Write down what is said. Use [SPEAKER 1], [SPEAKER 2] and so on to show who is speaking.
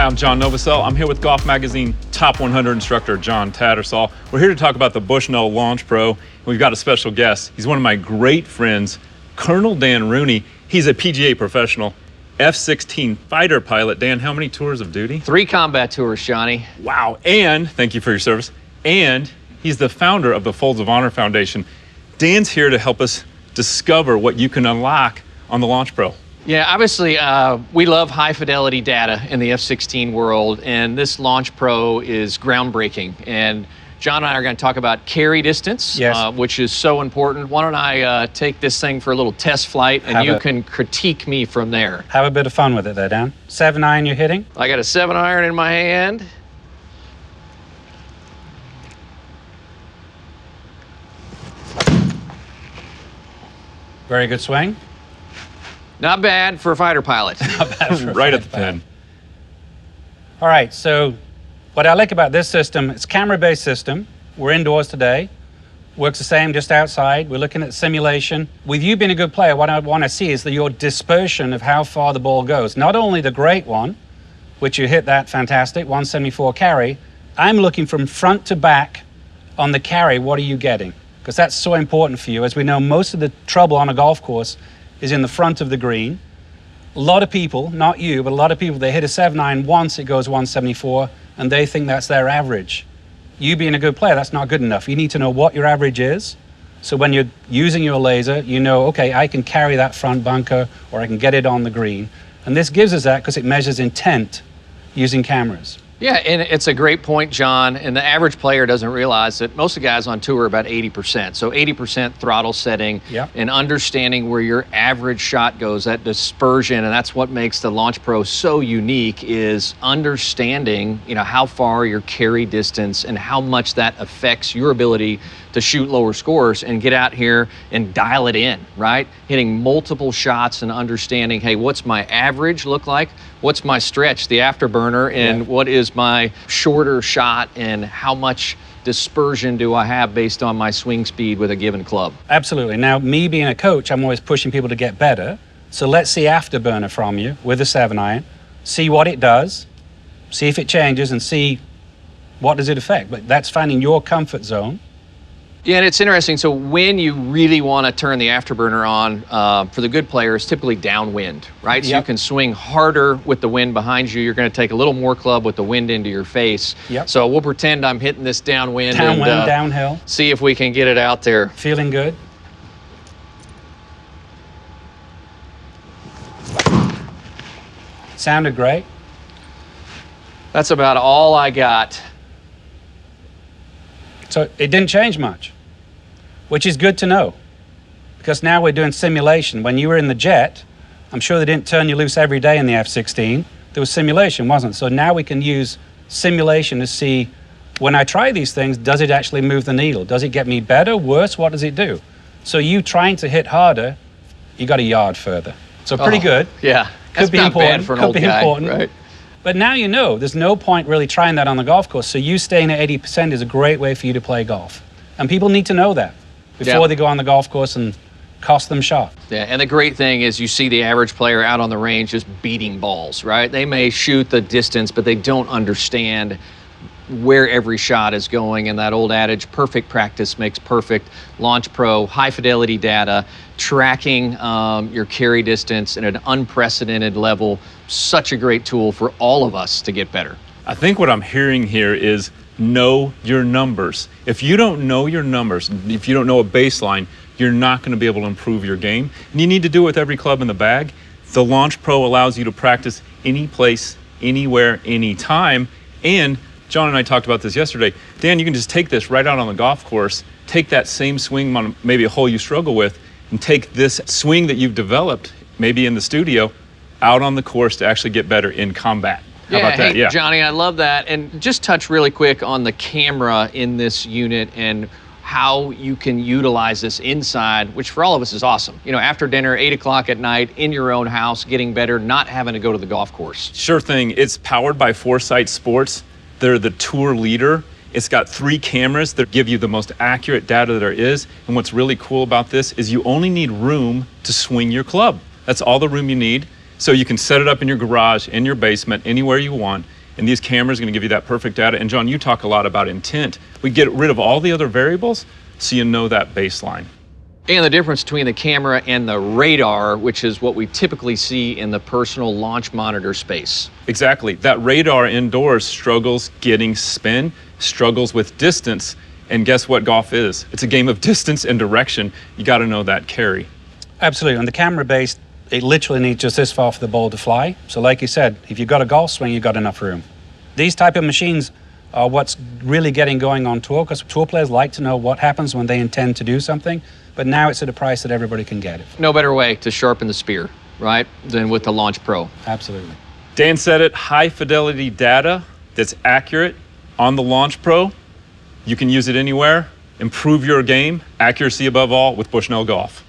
[SPEAKER 1] I'm John Novosel. I'm here with Golf Magazine Top 100 instructor John Tattersall. We're here to talk about the Bushnell Launch Pro. And we've got a special guest. He's one of my great friends, Colonel Dan Rooney. He's a PGA professional, F-16 fighter pilot. Dan, how many tours of duty?
[SPEAKER 2] 3 combat tours, Johnny.
[SPEAKER 1] Wow, and thank you for your service. And he's the founder of the Folds of Honor Foundation. Dan's here to help us discover what you can unlock on the Launch Pro.
[SPEAKER 2] Yeah, obviously, we love high-fidelity data in the F-16 world, and this Launch Pro is groundbreaking. And John and I are going to talk about carry distance,
[SPEAKER 3] yes.
[SPEAKER 2] Which is so important. Why don't I take this thing for a little test flight, and you can critique me from there.
[SPEAKER 3] Have a bit of fun with it there, Dan. 7-iron you're hitting?
[SPEAKER 2] I got a 7-iron in my hand.
[SPEAKER 3] Very good swing.
[SPEAKER 2] Not bad for a fighter pilot.
[SPEAKER 3] Not bad for a
[SPEAKER 1] Right
[SPEAKER 3] fighter
[SPEAKER 1] at the
[SPEAKER 3] pilot.
[SPEAKER 1] pin.
[SPEAKER 3] All right, so what I like about this system, it's a camera-based system. We're indoors today. Works the same just outside. We're looking at simulation. With you being a good player, what I want to see is your dispersion of how far the ball goes. Not only the great one, which you hit that fantastic, 174 carry, I'm looking from front to back on the carry. What are you getting? Because that's so important for you. As we know, most of the trouble on a golf course is in the front of the green. A lot of people, not you, but a lot of people, they hit a 7-iron once, it goes 174, and they think that's their average. You being a good player, that's not good enough. You need to know what your average is. So when you're using your laser, you know, okay, I can carry that front bunker, or I can get it on the green. And this gives us that because it measures intent using cameras.
[SPEAKER 2] Yeah, and it's a great point, John, and the average player doesn't realize that most of the guys on tour are about 80%. So 80% throttle setting,
[SPEAKER 3] Yep.
[SPEAKER 2] and understanding where your average shot goes, that dispersion, and that's what makes the Launch Pro so unique, is understanding, you know, how far your carry distance and how much that affects your ability to shoot lower scores and get out here and dial it in, right? Hitting multiple shots and understanding, hey, what's my average look like? What's my stretch, the afterburner, and what is my shorter shot, and how much dispersion do I have based on my swing speed with a given club?
[SPEAKER 3] Absolutely. Now, me being a coach, I'm always pushing people to get better. So let's see Afterburner from you with a 7-iron, see what it does, see if it changes, and see what does it affect. But that's finding your comfort zone.
[SPEAKER 2] Yeah, and it's interesting. So when you really want to turn the afterburner on, for the good players, typically downwind, right? So you can swing harder with the wind behind you. You're going to take a little more club with the wind into your face.
[SPEAKER 3] Yep.
[SPEAKER 2] So we'll pretend I'm hitting this downwind.
[SPEAKER 3] Downwind,
[SPEAKER 2] and,
[SPEAKER 3] downhill.
[SPEAKER 2] See if we can get it out there.
[SPEAKER 3] Feeling good? Sounded great.
[SPEAKER 2] That's about all I got.
[SPEAKER 3] So it didn't change much, which is good to know, because now we're doing simulation. When you were in the jet, I'm sure they didn't turn you loose every day in the F-16. There was simulation, wasn't it? So now we can use simulation to see, when I try these things, does it actually move the needle? Does it get me better, worse? What does it do? So you trying to hit harder, you got a yard further. So pretty good.
[SPEAKER 2] Yeah,
[SPEAKER 3] Could be
[SPEAKER 2] not
[SPEAKER 3] important.
[SPEAKER 2] bad for an
[SPEAKER 3] Could
[SPEAKER 2] old
[SPEAKER 3] be
[SPEAKER 2] guy,
[SPEAKER 3] important.
[SPEAKER 2] right?
[SPEAKER 3] But now you know, there's no point really trying that on the golf course. So you staying at 80% is a great way for you to play golf. And people need to know that before they go on the golf course and cost them shots.
[SPEAKER 2] Yeah, and the great thing is you see the average player out on the range just beating balls, right? They may shoot the distance, but they don't understand where every shot is going. And that old adage, perfect practice makes perfect. Launch Pro, high fidelity data, tracking your carry distance at an unprecedented level. Such a great tool for all of us to get better.
[SPEAKER 1] I think what I'm hearing here is know your numbers. If you don't know your numbers, if you don't know a baseline, you're not going to be able to improve your game. And you need to do it with every club in the bag. The Launch Pro allows you to practice any place, anywhere, anytime. And John and I talked about this yesterday. Dan, you can just take this right out on the golf course, take that same swing on maybe a hole you struggle with, and take this swing that you've developed, maybe in the studio, out on the course to actually get better in combat. How about that?
[SPEAKER 2] Hey, Johnny, I love that. And just touch really quick on the camera in this unit and how you can utilize this inside, which for all of us is awesome. You know, after dinner, 8 o'clock at night, in your own house, getting better, not having to go to the golf course.
[SPEAKER 1] Sure thing. It's powered by Foresight Sports. They're the tour leader. It's got 3 cameras that give you the most accurate data there is. And what's really cool about this is you only need room to swing your club. That's all the room you need. So you can set it up in your garage, in your basement, anywhere you want. and these cameras are going to give you that perfect data. And John, you talk a lot about intent. We get rid of all the other variables so you know that baseline.
[SPEAKER 2] And the difference between the camera and the radar, which is what we typically see in the personal launch monitor space.
[SPEAKER 1] Exactly. That radar indoors struggles getting spin, struggles with distance, and guess what golf is? It's a game of distance and direction. You got to know that carry.
[SPEAKER 3] Absolutely. On the camera base, it literally needs just this far for the ball to fly. So like you said, if you've got a golf swing, you've got enough room. These type of machines are what's really getting going on tour, because tour players like to know what happens when they intend to do something, but now it's at a price that everybody can get it.
[SPEAKER 2] No better way to sharpen the spear, right, than with the Launch Pro.
[SPEAKER 3] Absolutely.
[SPEAKER 1] Dan said it, high fidelity data that's accurate on the Launch Pro. You can use it anywhere, improve your game, accuracy above all with Bushnell Golf.